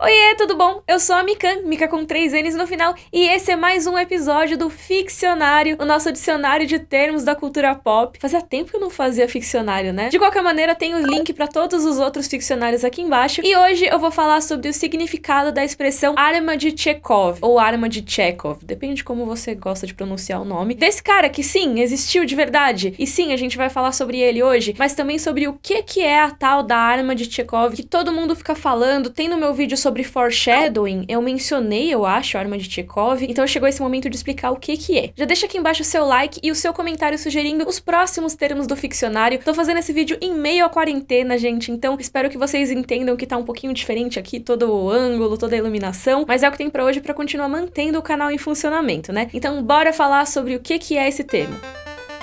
Oiê, tudo bom? Eu sou a Mikan, Mika com 3 N's no final, e esse é mais um episódio do Ficcionário, o nosso dicionário de termos da cultura pop. Fazia tempo que eu não fazia ficcionário, né? De qualquer maneira, tem o link pra todos os outros ficcionários aqui embaixo, e hoje eu vou falar sobre o significado da expressão arma de Chekhov, ou arma de Chekhov, depende de como você gosta de pronunciar o nome, desse cara que sim, existiu de verdade, e sim, a gente vai falar sobre ele hoje, mas também sobre o que é a tal da arma de Chekhov, que todo mundo fica falando. Tem no meu vídeo sobre foreshadowing, eu mencionei, eu acho, a arma de Chekhov, então chegou esse momento de explicar o que é. Já deixa aqui embaixo o seu like e o seu comentário sugerindo os próximos termos do ficcionário. Tô fazendo esse vídeo em meio à quarentena, gente, então espero que vocês entendam que tá um pouquinho diferente aqui, todo o ângulo, toda a iluminação, mas é o que tem pra hoje pra continuar mantendo o canal em funcionamento, né? Então bora falar sobre o que é esse termo.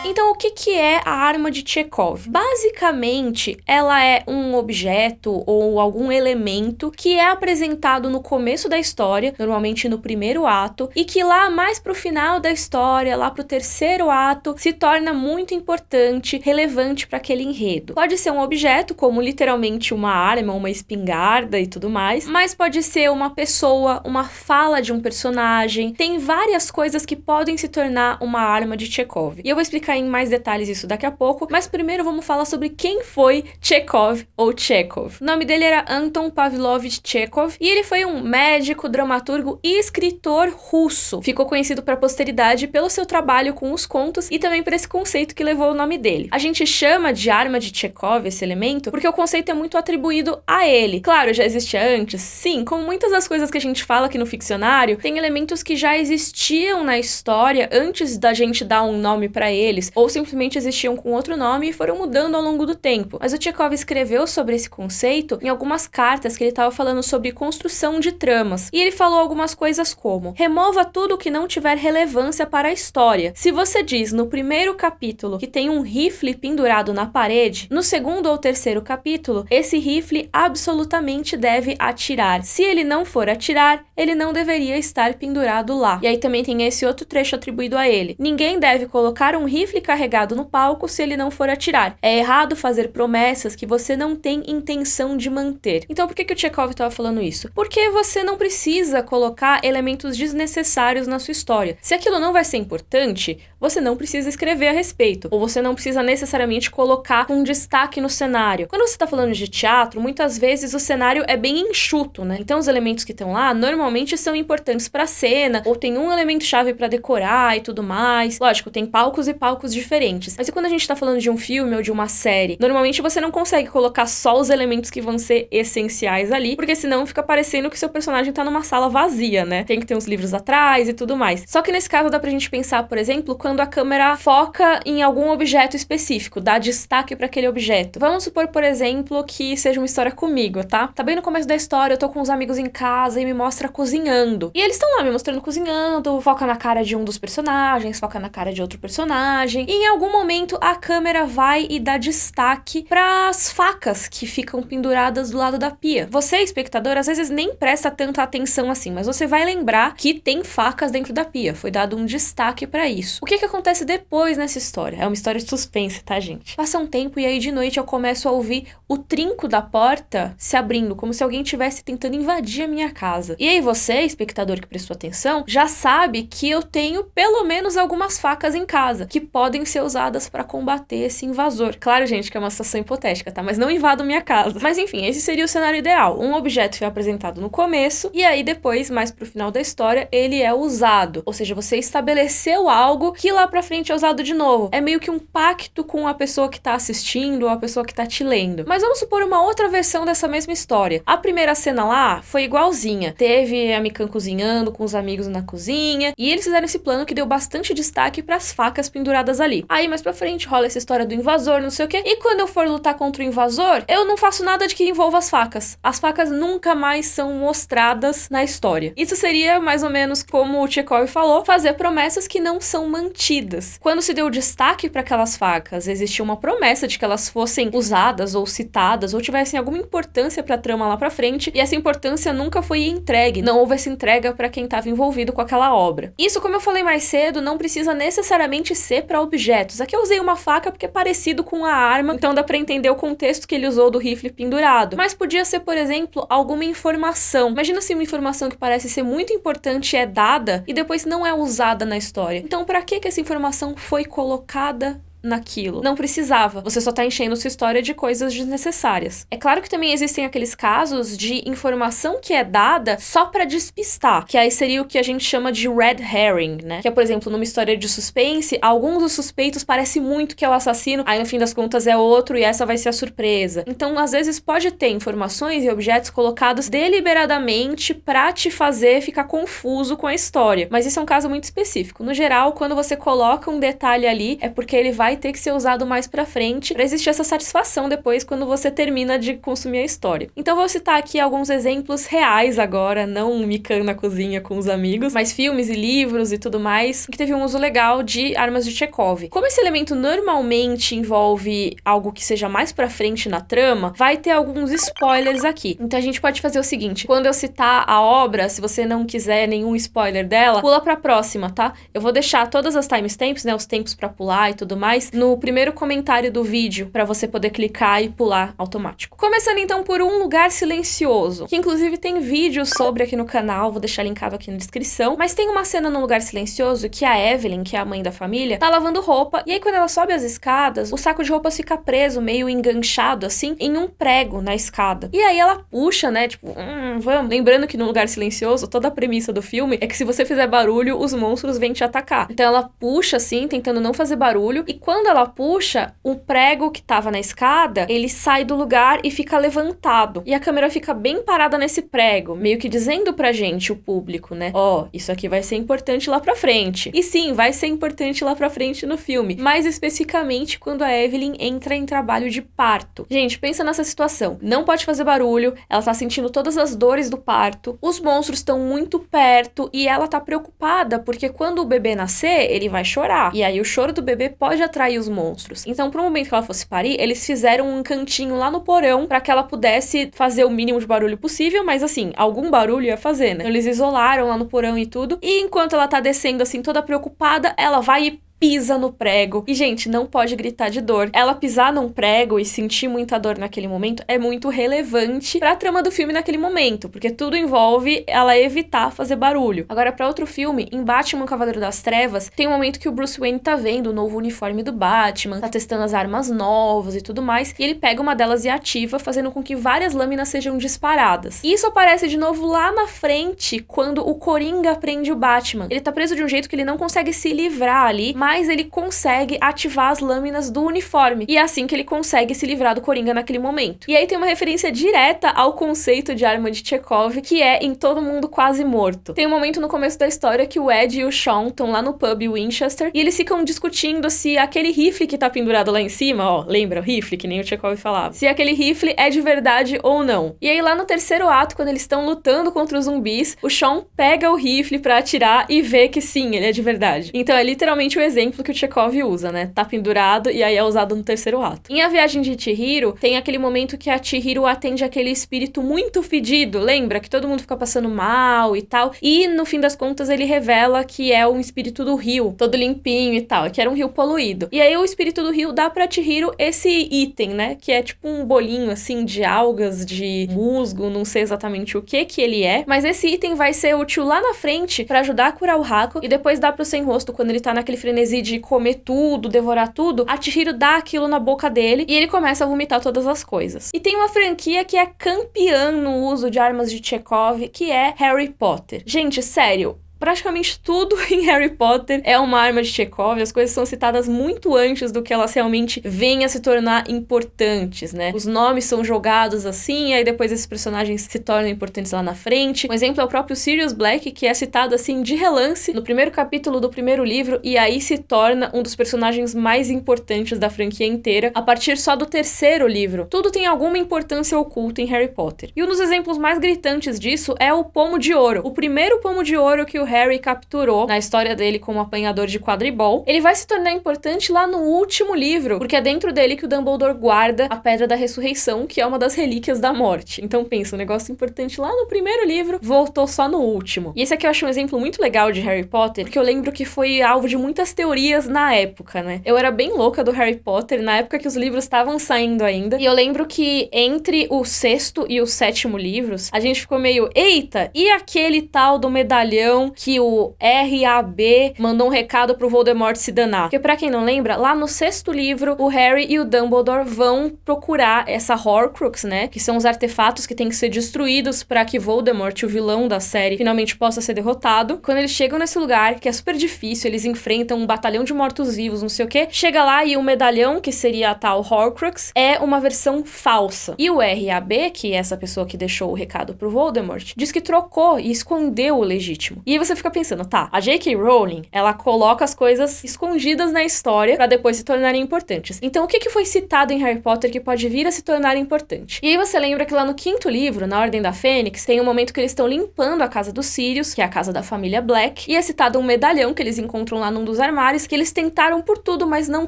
Então, o que é a arma de Chekhov? Basicamente, ela é um objeto ou algum elemento que é apresentado no começo da história, normalmente no primeiro ato, e que lá mais pro final da história, lá pro terceiro ato, se torna muito importante, relevante para aquele enredo. Pode ser um objeto, como literalmente uma arma, uma espingarda e tudo mais, mas pode ser uma pessoa, uma fala de um personagem. Tem várias coisas que podem se tornar uma arma de Chekhov. E eu vou explicar em mais detalhes isso daqui a pouco, mas primeiro vamos falar sobre quem foi Chekhov ou Chekhov. O nome dele era Anton Pavlovich Chekhov e ele foi um médico, dramaturgo e escritor russo. Ficou conhecido para a posteridade pelo seu trabalho com os contos e também por esse conceito que levou o nome dele. A gente chama de arma de Chekhov esse elemento porque o conceito é muito atribuído a ele. Claro, já existia antes, sim, como muitas das coisas que a gente fala aqui no ficcionário, tem elementos que já existiam na história antes da gente dar um nome para eles, ou simplesmente existiam com outro nome e foram mudando ao longo do tempo. Mas o Chekhov escreveu sobre esse conceito em algumas cartas que ele estava falando sobre construção de tramas. E ele falou algumas coisas como: remova tudo que não tiver relevância para a história. Se você diz no primeiro capítulo que tem um rifle pendurado na parede, no segundo ou terceiro capítulo, esse rifle absolutamente deve atirar. Se ele não for atirar, ele não deveria estar pendurado lá. E aí também tem esse outro trecho atribuído a ele: ninguém deve colocar um rifle carregado no palco se ele não for atirar. É errado fazer promessas que você não tem intenção de manter. Então por que o Chekhov estava falando isso? Porque você não precisa colocar elementos desnecessários na sua história. Se aquilo não vai ser importante, você não precisa escrever a respeito. Ou você não precisa necessariamente colocar um destaque no cenário. Quando você está falando de teatro, muitas vezes o cenário é bem enxuto, né? Então os elementos que estão lá normalmente são importantes para a cena, ou tem um elemento chave para decorar e tudo mais. Lógico, tem palcos e palcos diferentes. Mas e quando a gente tá falando de um filme ou de uma série, normalmente você não consegue colocar só os elementos que vão ser essenciais ali, porque senão fica parecendo que seu personagem tá numa sala vazia, né? Tem que ter uns livros atrás e tudo mais. Só que nesse caso dá pra gente pensar, por exemplo, quando a câmera foca em algum objeto específico, dá destaque pra aquele objeto. Vamos supor, por exemplo, que seja uma história comigo, tá? Tá bem no começo da história, eu tô com uns amigos em casa e me mostra cozinhando. E eles estão lá me mostrando cozinhando, foca na cara de um dos personagens, foca na cara de outro personagem. E em algum momento a câmera vai e dá destaque para as facas que ficam penduradas do lado da pia. Você, espectador, às vezes nem presta tanta atenção assim, mas você vai lembrar que tem facas dentro da pia. Foi dado um destaque para isso. O que acontece depois nessa história? É uma história de suspense, tá, gente? Passa um tempo e aí de noite eu começo a ouvir o trinco da porta se abrindo, como se alguém estivesse tentando invadir a minha casa. E aí você, espectador que prestou atenção, já sabe que eu tenho pelo menos algumas facas em casa, que podem ser usadas para combater esse invasor. Claro, gente, que é uma situação hipotética, tá? Mas não invadam minha casa. Mas enfim, esse seria o cenário ideal. Um objeto foi apresentado no começo e aí depois, mais pro final da história, ele é usado. Ou seja, você estabeleceu algo que lá pra frente é usado de novo. É meio que um pacto com a pessoa que tá assistindo ou a pessoa que tá te lendo. Mas vamos supor uma outra versão dessa mesma história. A primeira cena lá foi igualzinha. Teve a Mikan cozinhando com os amigos na cozinha e eles fizeram esse plano que deu bastante destaque pras facas penduradas ali. Aí mais pra frente rola essa história do invasor, não sei o quê. E quando eu for lutar contra o invasor, eu não faço nada de que envolva as facas. As facas nunca mais são mostradas na história. Isso seria mais ou menos como o Chekhov falou, fazer promessas que não são mantidas. Quando se deu destaque para aquelas facas, existia uma promessa de que elas fossem usadas ou citadas ou tivessem alguma importância pra trama lá pra frente, e essa importância nunca foi entregue. Não houve essa entrega para quem estava envolvido com aquela obra. Isso, como eu falei mais cedo, não precisa necessariamente ser para para objetos. Aqui eu usei uma faca porque é parecido com a arma, então dá pra entender o contexto que ele usou do rifle pendurado. Mas podia ser, por exemplo, alguma informação. Imagina se uma informação que parece ser muito importante é dada e depois não é usada na história. Então, pra que essa informação foi colocada naquilo? Não precisava. Você só tá enchendo sua história de coisas desnecessárias. É claro que também existem aqueles casos de informação que é dada só pra despistar, que aí seria o que a gente chama de red herring, né? Que é, por exemplo, numa história de suspense, alguns dos suspeitos parece muito que é o assassino, aí no fim das contas é outro e essa vai ser a surpresa. Então, às vezes pode ter informações e objetos colocados deliberadamente pra te fazer ficar confuso com a história. Mas isso é um caso muito específico. No geral, quando você coloca um detalhe ali, é porque ele vai ter que ser usado mais pra frente pra existir essa satisfação depois quando você termina de consumir a história. Então vou citar aqui alguns exemplos reais agora, não um Mikan na cozinha com os amigos, mas filmes e livros e tudo mais, que teve um uso legal de armas de Chekhov. Como esse elemento normalmente envolve algo que seja mais pra frente na trama, vai ter alguns spoilers aqui. Então a gente pode fazer o seguinte, quando eu citar a obra, se você não quiser nenhum spoiler dela, pula pra próxima, tá? Eu vou deixar todas as timestamps, né, os tempos pra pular e tudo mais, no primeiro comentário do vídeo, pra você poder clicar e pular automático. Começando então por Um Lugar Silencioso, que inclusive tem vídeo sobre aqui no canal, vou deixar linkado aqui na descrição, mas tem uma cena no Lugar Silencioso que a Evelyn, que é a mãe da família, tá lavando roupa, e aí quando ela sobe as escadas, o saco de roupas fica preso, meio enganchado assim, em um prego na escada. E aí ela puxa, né, tipo, vamos. Lembrando que no Lugar Silencioso, toda a premissa do filme é que se você fizer barulho, os monstros vêm te atacar. Então ela puxa assim, tentando não fazer barulho, e quando ela puxa, o prego que tava na escada, ele sai do lugar e fica levantado. E a câmera fica bem parada nesse prego, meio que dizendo pra gente, o público, né? Ó, isso aqui vai ser importante lá pra frente. E sim, vai ser importante lá pra frente no filme. Mais especificamente quando a Evelyn entra em trabalho de parto. Gente, pensa nessa situação. Não pode fazer barulho, ela tá sentindo todas as dores do parto, os monstros estão muito perto e ela tá preocupada porque quando o bebê nascer, ele vai chorar. E aí o choro do bebê pode atrair os monstros. Então, pro momento que ela fosse parir, eles fizeram um cantinho lá no porão pra que ela pudesse fazer o mínimo de barulho possível, mas assim, algum barulho ia fazer, né? Então, eles isolaram lá no porão e tudo. E enquanto ela tá descendo assim, toda preocupada, ela vai e pisa no prego. E, gente, não pode gritar de dor. Ela pisar num prego e sentir muita dor naquele momento é muito relevante pra trama do filme naquele momento, porque tudo envolve ela evitar fazer barulho. Agora, pra outro filme, em Batman Cavaleiro das Trevas, tem um momento que o Bruce Wayne tá vendo o novo uniforme do Batman, tá testando as armas novas e tudo mais, e ele pega uma delas e ativa, fazendo com que várias lâminas sejam disparadas. E isso aparece de novo lá na frente, quando o Coringa prende o Batman. Ele tá preso de um jeito que ele não consegue se livrar ali, mas ele consegue ativar as lâminas do uniforme. E é assim que ele consegue se livrar do Coringa naquele momento. E aí tem uma referência direta ao conceito de arma de Chekhov, que é Em Todo Mundo Quase Morto. Tem um momento no começo da história que o Ed e o Sean estão lá no pub Winchester e eles ficam discutindo se aquele rifle que tá pendurado lá em cima, ó, lembra o rifle, que nem o Chekhov falava, se aquele rifle é de verdade ou não. E aí lá no terceiro ato, quando eles estão lutando contra os zumbis, o Sean pega o rifle pra atirar e vê que sim, ele é de verdade. Então é literalmente o exemplo que o Chekhov usa, né? Tá pendurado e aí é usado no terceiro ato. Em A Viagem de Chihiro, tem aquele momento que a Chihiro atende aquele espírito muito fedido, lembra? Que todo mundo fica passando mal e tal. E no fim das contas ele revela que é um espírito do rio, todo limpinho e tal, que era um rio poluído. E aí o espírito do rio dá pra Chihiro esse item, né? Que é tipo um bolinho assim de algas, de musgo, não sei exatamente o que ele é, mas esse item vai ser útil lá na frente pra ajudar a curar o Hako e depois dá pro Sem Rosto quando ele tá naquele frenesi de comer tudo, devorar tudo, a Chihiro dá aquilo na boca dele e ele começa a vomitar todas as coisas. E tem uma franquia que é campeã no uso de armas de Chekhov, que é Harry Potter. Gente, sério, praticamente tudo em Harry Potter é uma arma de Chekhov, as coisas são citadas muito antes do que elas realmente venham a se tornar importantes, né? Os nomes são jogados assim, e aí depois esses personagens se tornam importantes lá na frente. Um exemplo é o próprio Sirius Black, que é citado assim de relance no primeiro capítulo do primeiro livro, e aí se torna um dos personagens mais importantes da franquia inteira, a partir só do terceiro livro. Tudo tem alguma importância oculta em Harry Potter. E um dos exemplos mais gritantes disso é o Pomo de Ouro. O primeiro Pomo de Ouro que o Harry capturou na história dele como apanhador de quadribol, ele vai se tornar importante lá no último livro, porque é dentro dele que o Dumbledore guarda a Pedra da Ressurreição, que é uma das relíquias da morte. Então pensa, um negócio importante lá no primeiro livro, voltou só no último. E esse aqui eu acho um exemplo muito legal de Harry Potter, porque eu lembro que foi alvo de muitas teorias na época, né? Eu era bem louca do Harry Potter, na época que os livros estavam saindo ainda, e eu lembro que entre o 6º e o 7º livros, a gente ficou meio, eita, e aquele tal do medalhão que o R.A.B. mandou um recado pro Voldemort se danar? Porque pra quem não lembra, lá no 6º livro, o Harry e o Dumbledore vão procurar essa Horcrux, né? Que são os artefatos que têm que ser destruídos para que Voldemort, o vilão da série, finalmente possa ser derrotado. Quando eles chegam nesse lugar, que é super difícil, eles enfrentam um batalhão de mortos-vivos, não sei o quê, chega lá e o medalhão, que seria a tal Horcrux, é uma versão falsa. E o R.A.B., que é essa pessoa que deixou o recado pro Voldemort, diz que trocou e escondeu o legítimo. E aí você fica pensando, tá, a J.K. Rowling, ela coloca as coisas escondidas na história pra depois se tornarem importantes. Então o que foi citado em Harry Potter que pode vir a se tornar importante? E aí você lembra que lá no 5º livro, na Ordem da Fênix, tem um momento que eles estão limpando a casa dos Sirius, que é a casa da família Black, e é citado um medalhão que eles encontram lá num dos armários, que eles tentaram por tudo, mas não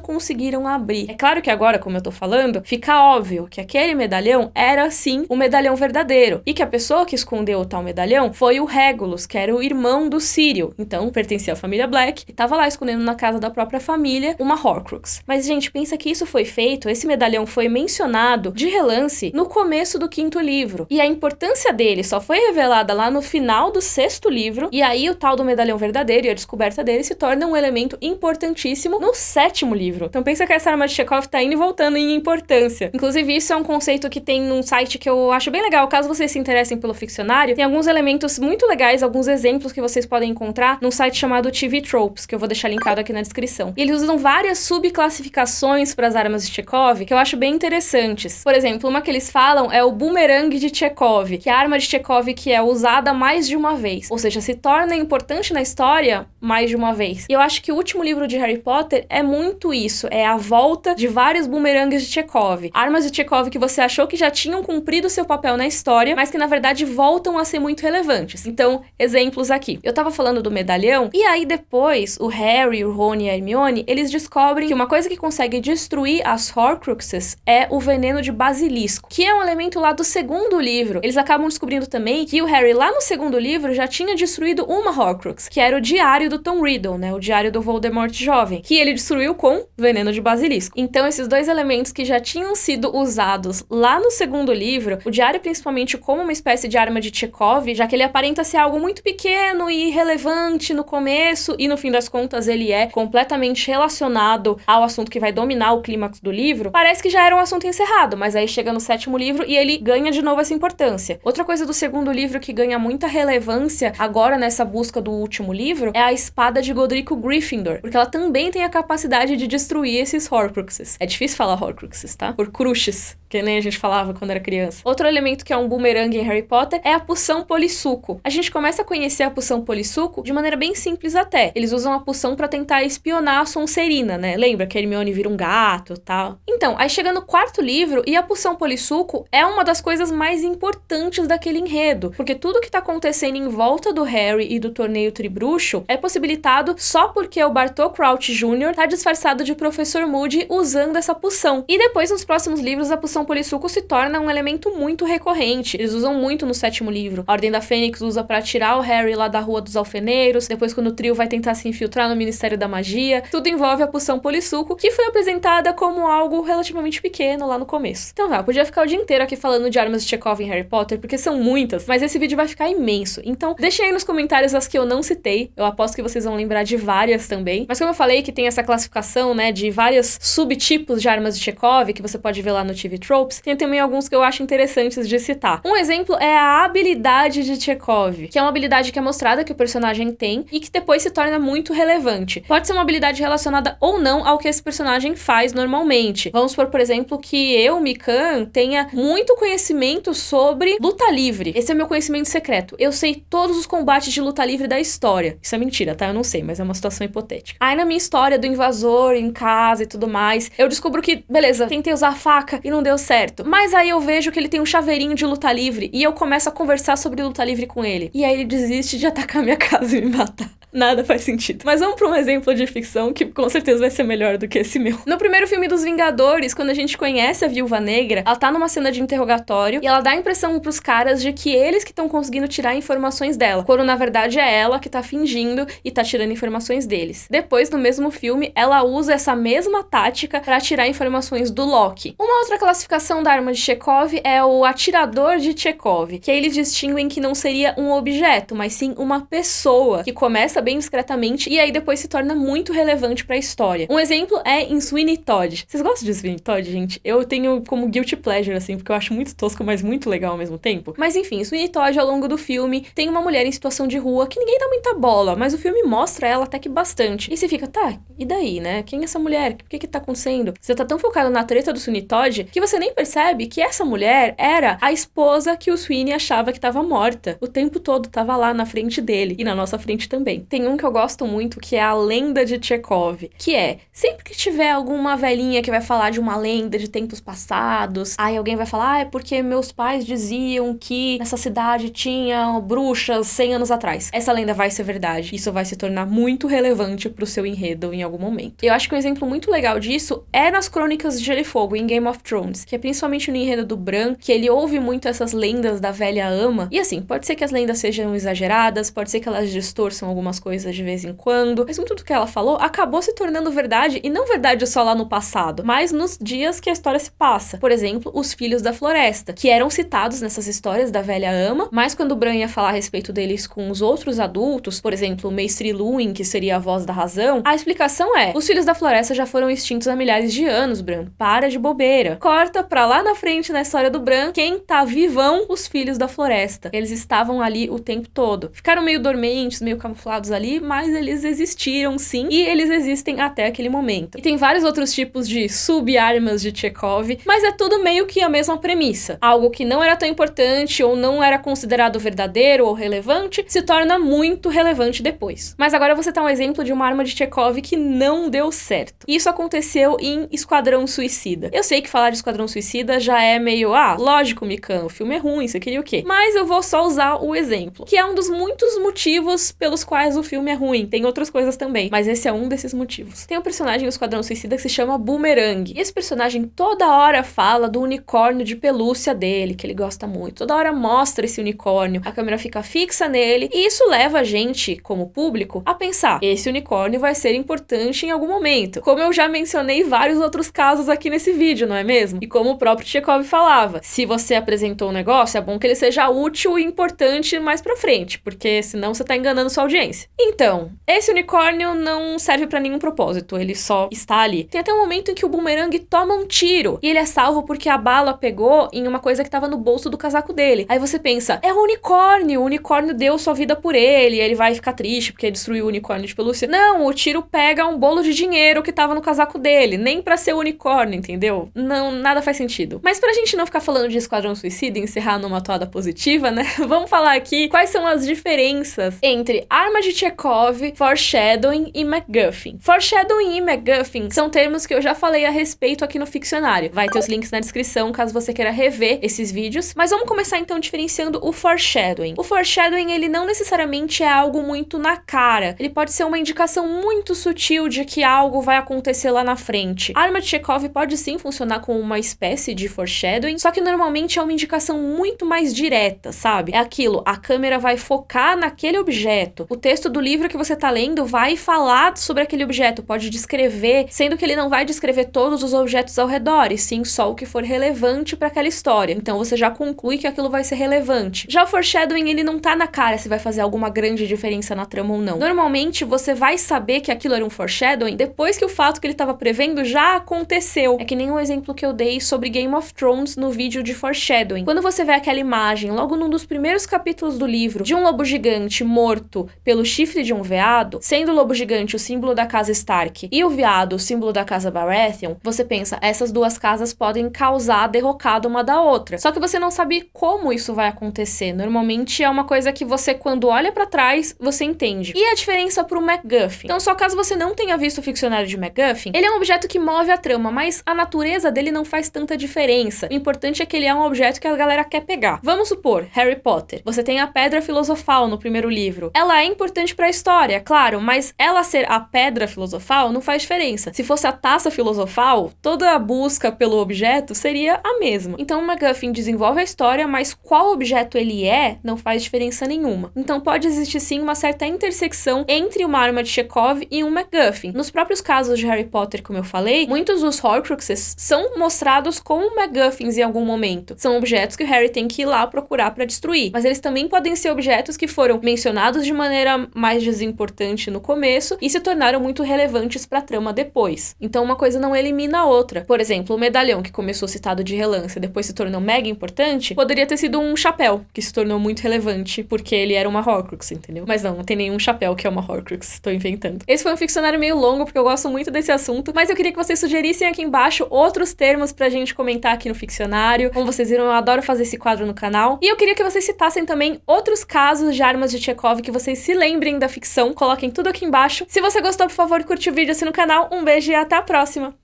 conseguiram abrir. É claro que agora, como eu tô falando, fica óbvio que aquele medalhão era sim o medalhão verdadeiro, e que a pessoa que escondeu o tal medalhão foi o Regulus, que era o irmão do Sírio, então pertencia à família Black, e tava lá escondendo na casa da própria família uma Horcrux. Mas, gente, pensa que isso foi feito, esse medalhão foi mencionado de relance no começo do 5º livro, e a importância dele só foi revelada lá no final do 6º livro, e aí o tal do medalhão verdadeiro e a descoberta dele se torna um elemento importantíssimo no 7º livro. Então pensa que essa arma de Chekhov tá indo e voltando em importância. Inclusive, isso é um conceito que tem num site que eu acho bem legal, caso vocês se interessem pelo ficcionário, tem alguns elementos muito legais, alguns exemplos que vocês podem encontrar num site chamado TV Tropes, que eu vou deixar linkado aqui na descrição. E eles usam várias subclassificações para as armas de Chekhov, que eu acho bem interessantes. Por exemplo, uma que eles falam é o bumerangue de Chekhov, que é a arma de Chekhov que é usada mais de uma vez, ou seja, se torna importante na história mais de uma vez. E eu acho que o último livro de Harry Potter é muito isso, é a volta de vários bumerangues de Chekhov. Armas de Chekhov que você achou que já tinham cumprido seu papel na história, mas que na verdade voltam a ser muito relevantes. Então, exemplos aqui. Eu tava falando do medalhão, e aí depois o Harry, o Rony e a Hermione, eles descobrem que uma coisa que consegue destruir as Horcruxes é o veneno de basilisco, que é um elemento lá do 2º livro. Eles acabam descobrindo também que o Harry lá no 2º livro já tinha destruído uma Horcrux, que era o diário do Tom Riddle, né? O diário do Voldemort jovem, que ele destruiu com veneno de basilisco. Então, esses dois elementos que já tinham sido usados lá no 2º livro, o diário principalmente como uma espécie de arma de Chekhov, já que ele aparenta ser algo muito pequeno e irrelevante no começo, e no fim das contas ele é completamente relacionado ao assunto que vai dominar o clímax do livro, parece que já era um assunto encerrado, mas aí chega no 7º livro e ele ganha de novo essa importância. Outra coisa do 2º livro que ganha muita relevância agora nessa busca do último livro é a espada de Godrico Gryffindor, porque ela também tem a capacidade de destruir esses Horcruxes. É difícil falar Horcruxes, tá? Por cruxes, que nem a gente falava quando era criança. Outro elemento que é um boomerang em Harry Potter é a poção polissuco. A gente começa a conhecer a poção polissuco de maneira bem simples até. Eles usam a poção pra tentar espionar a Sonserina, né? Lembra que a Hermione vira um gato e tal? Então, aí chega no 4º livro e a poção polissuco é uma das coisas mais importantes daquele enredo, porque tudo que tá acontecendo em volta do Harry e do torneio tribruxo é possibilitado só porque o Bartô Crouch Jr. tá disfarçado de Professor Moody usando essa poção. E depois, nos próximos livros, a poção polissuco se torna um elemento muito recorrente. Eles usam muito no 7º livro. A Ordem da Fênix usa pra tirar o Harry lá da Rua dos Alfeneiros, depois quando o trio vai tentar se infiltrar no Ministério da Magia, tudo envolve a poção polissuco, que foi apresentada como algo relativamente pequeno lá no começo. Então eu podia ficar o dia inteiro aqui falando de armas de Chekhov em Harry Potter, porque são muitas, mas esse vídeo vai ficar imenso. Então deixem aí nos comentários as que eu não citei, eu aposto que vocês vão lembrar de várias também. Mas como eu falei que tem essa classificação, né, de vários subtipos de armas de Chekhov, que você pode ver lá no TV Tropes, tem também alguns que eu acho interessantes de citar. Um exemplo é a habilidade de Chekhov, que é uma habilidade que é mostrada que o personagem tem e que depois se torna muito relevante. Pode ser uma habilidade relacionada ou não ao que esse personagem faz normalmente. Vamos supor, por exemplo, que eu, Mikan, tenha muito conhecimento sobre luta livre. Esse é meu conhecimento secreto. Eu sei todos os combates de luta livre da história. Isso é mentira, tá? Eu não sei, mas é uma situação hipotética. Aí na minha história do invasor em casa e tudo mais, eu descubro que, beleza, tentei usar a faca e não deu certo. Mas aí eu vejo que ele tem um chaveirinho de luta livre e eu começo a conversar sobre luta livre com ele. E aí ele desiste de atacar atacar minha casa e me matar. Nada faz sentido. Mas vamos pra um exemplo de ficção que com certeza vai ser melhor do que esse meu. No primeiro filme dos Vingadores, quando a gente conhece a Viúva Negra, ela tá numa cena de interrogatório e ela dá a impressão pros caras de que eles que estão conseguindo tirar informações dela, quando na verdade é ela que tá fingindo e tá tirando informações deles. Depois, no mesmo filme, ela usa essa mesma tática pra tirar informações do Loki. Uma outra classificação da arma de Chekhov é o atirador de Chekhov, que aí eles distinguem que não seria um objeto, mas sim uma pessoa que começa bem discretamente e aí depois se torna muito relevante pra história. Um exemplo é em Sweeney Todd. Vocês gostam de Sweeney Todd, gente? Eu tenho como guilty pleasure, assim, porque eu acho muito tosco, mas muito legal ao mesmo tempo. Mas enfim, Sweeney Todd, ao longo do filme, tem uma mulher em situação de rua que ninguém dá muita bola, mas o filme mostra ela até que bastante. E você fica, tá, e daí, né? Quem é essa mulher? O que tá acontecendo? Você tá tão focado na treta do Sweeney Todd que você nem percebe que essa mulher era a esposa que o Sweeney achava que tava morta. O tempo todo tava lá na frente dele e na nossa frente também. Tem um que eu gosto muito, que é a lenda de Chekhov, que é, sempre que tiver alguma velhinha que vai falar de uma lenda de tempos passados, aí alguém vai falar, é porque meus pais diziam que nessa cidade tinha bruxas 100 anos atrás. Essa lenda vai ser verdade. Isso vai se tornar muito relevante pro seu enredo em algum momento. Eu acho que um exemplo muito legal disso é nas Crônicas de Gelo e Fogo, em Game of Thrones, que é principalmente no enredo do Bran, que ele ouve muito essas lendas da velha ama, e assim, pode ser que as lendas sejam exageradas, pode ser que elas distorçam algumas coisas de vez em quando, mas muito do que ela falou acabou se tornando verdade, e não verdade só lá no passado, mas nos dias que a história se passa. Por exemplo, os Filhos da Floresta, que eram citados nessas histórias da velha ama, mas quando o Bran ia falar a respeito deles com os outros adultos, por exemplo, o Maestri Luwin, que seria a voz da razão, a explicação é, os Filhos da Floresta já foram extintos há milhares de anos, Bran, para de bobeira. Corta pra lá na frente na história do Bran, quem tá vivão? Os Filhos da Floresta. Eles estavam ali o tempo todo. Ficaram meio dormentes, meio camuflados ali, mas eles existiram sim, e eles existem até aquele momento. E tem vários outros tipos de sub-armas de Chekhov, mas é tudo meio que a mesma premissa. Algo que não era tão importante ou não era considerado verdadeiro ou relevante, se torna muito relevante depois. Mas agora você tá um exemplo de uma arma de Chekhov que não deu certo. Isso aconteceu em Esquadrão Suicida. Eu sei que falar de Esquadrão Suicida já é meio, lógico, Mikan, o filme é ruim, você queria o quê? Mas eu vou só usar o exemplo, que é um dos muitos motivos pelos quais o filme é ruim. Tem outras coisas também, mas esse é um desses motivos. Tem um personagem no Esquadrão Suicida que se chama Boomerang. E esse personagem toda hora fala do unicórnio de pelúcia dele, que ele gosta muito. Toda hora mostra esse unicórnio, a câmera fica fixa nele, e isso leva a gente, como público, a pensar, esse unicórnio vai ser importante em algum momento. Como eu já mencionei vários outros casos aqui nesse vídeo, não é mesmo? E como o próprio Chekhov falava, se você apresentou um negócio, é bom que ele seja útil e importante mais pra frente, porque senão você tá enganando sua audiência. Então, esse unicórnio não serve pra nenhum propósito, ele só está ali. Tem até um momento em que o Boomerang toma um tiro, e ele é salvo porque a bala pegou em uma coisa que tava no bolso do casaco dele. Aí você pensa, é o unicórnio deu sua vida por ele vai ficar triste porque destruiu o unicórnio de pelúcia. Não, o tiro pega um bolo de dinheiro que tava no casaco dele, nem pra ser o unicórnio, entendeu? Não, nada faz sentido. Mas pra gente não ficar falando de Esquadrão Suicida e encerrar numa toada positiva, né? Vamos falar aqui quais são as diferenças entre arma de Chekhov, foreshadowing e MacGuffin. Foreshadowing e MacGuffin são termos que eu já falei a respeito aqui no Ficcionário. Vai ter os links na descrição caso você queira rever esses vídeos. Mas vamos começar então diferenciando o foreshadowing. O foreshadowing, ele não necessariamente é algo muito na cara. Ele pode ser uma indicação muito sutil de que algo vai acontecer lá na frente. A arma de Chekhov pode sim funcionar como uma espécie de foreshadowing, só que normalmente é uma indicação muito mais direta, sabe? É aquilo, a câmera vai focar naquele objeto. O texto do livro que você tá lendo vai falar sobre aquele objeto, pode descrever, sendo que ele não vai descrever todos os objetos ao redor, e sim só o que for relevante para aquela história. Então você já conclui que aquilo vai ser relevante. Já o foreshadowing, ele não tá na cara se vai fazer alguma grande diferença na trama ou não. Normalmente você vai saber que aquilo era um foreshadowing depois que o fato que ele estava prevendo já aconteceu. É que nem um exemplo que eu dei sobre Game of Thrones no vídeo de foreshadowing. Quando você vê aquela imagem logo num dos primeiros capítulos do livro de um lobo gigante morto pelo chifre de um veado, sendo o lobo gigante o símbolo da casa Stark e o veado o símbolo da casa Baratheon, você pensa, essas duas casas podem causar a derrocada uma da outra. Só que você não sabe como isso vai acontecer. Normalmente é uma coisa que você, quando olha pra trás, você entende. E a diferença pro MacGuffin? Então, só caso você não tenha visto o ficcionário de MacGuffin, ele é um objeto que move a trama, mas a natureza dele não faz tanta diferença. O importante é que ele é um objeto que a galera quer pegar. Vamos supor, Harry Potter. Você tem a Pedra Filosofal no primeiro livro. Ela é importante pra história, claro, mas ela ser a Pedra Filosofal não faz diferença. Se fosse a Taça Filosofal, toda a busca pelo objeto seria a mesma. Então, o MacGuffin desenvolve a história, mas qual objeto ele é, não faz diferença nenhuma. Então, pode existir sim uma certa intersecção entre uma arma de Chekhov e um MacGuffin. Nos próprios casos de Harry Potter, como eu falei, muitos dos Horcruxes são mostrados como MacGuffins em algum momento. São objetos que o Harry tem que ir lá procurar pra destruir. Mas eles também podem ser objetos que foram mencionados de maneira mais desimportante no começo e se tornaram muito relevantes pra trama depois. Então, uma coisa não elimina a outra. Por exemplo, o medalhão, que começou citado de relance e depois se tornou mega importante, poderia ter sido um chapéu, que se tornou muito relevante porque ele era uma Horcrux, entendeu? Mas não tem nenhum chapéu que é uma Horcrux, tô inventando. Esse foi um ficcionário meio longo, porque eu gosto muito desse assunto, mas eu queria que vocês sugerissem aqui embaixo outros termos pra gente comentar aqui no ficcionário. Como vocês viram, eu adoro fazer esse quadro no canal. E eu queria que vocês citassem também outros casos de armas de Chekhov que vocês se lembrem da ficção. Coloquem tudo aqui embaixo. Se você gostou, por favor, curte o vídeo, assina o canal. Um beijo e até a próxima!